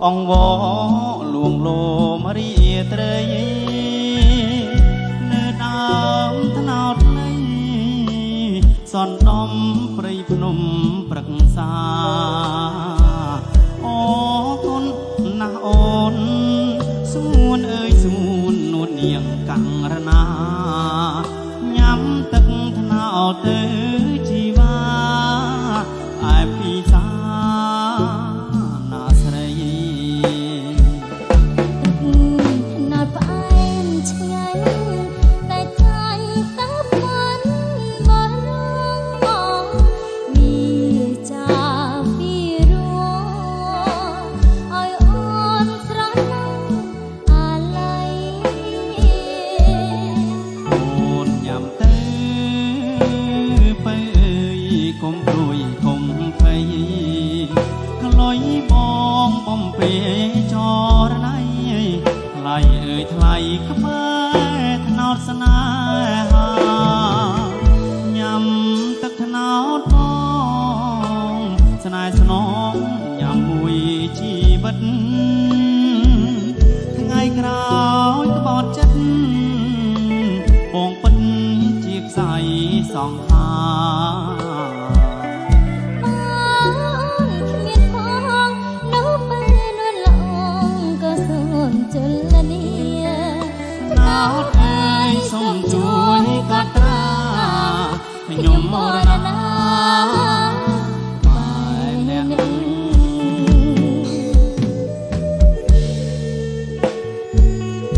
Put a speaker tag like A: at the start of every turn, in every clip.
A: អង្គវលួងលោមរីត្រីនៅដើមថ្នោតនៃសនដំព្រៃភ្នំព្រឹក្សាអូគុណណាស់អូនសួនអើយសួននួននាងកាំងរណាញ៉ាំទឹកថ្នោតទៅជីវាឯពីសាថ្លៃក្បែរថ្នោតស្នេហាញ៉ាំទឹកថ្នោតបងស្នេហ៍ស្នងញ៉ាំមួយជីវិតថ្ងៃក្រោយក្បត់ចិត្តបងពិតជាខ្សែសង្ខាខ្ញុំមរណាបែបអ្នក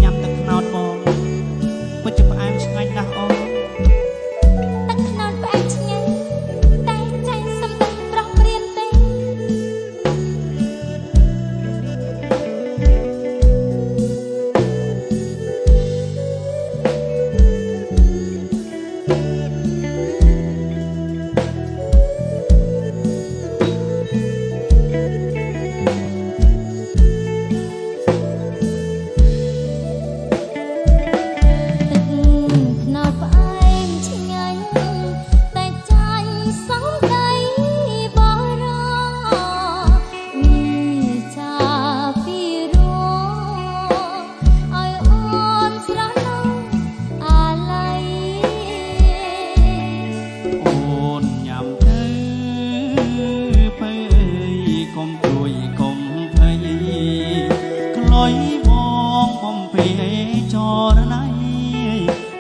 A: ញ៉ាំទឹកត្នោតបងពិតជាផ្អែមឆ្ងាញ់ណាស់អូន
B: ទឹកត្នោតផ្អែមឆ្ងាញ់តែចាញ់សំដីប្រុសព្រានទេ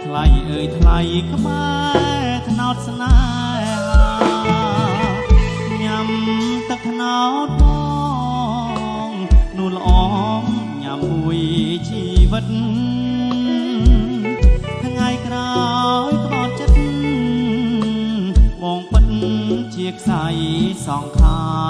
B: ថ្លៃអើយថ្លៃក្បែរថ្នោតស្នេហាញ៉ាំទឹកថ្នោតបងនួនល្អញ៉ាំមួយជីវិតថ្ងៃក្រោយក្បត់ចិត្តបងពិតជាខ្សែសង្ខា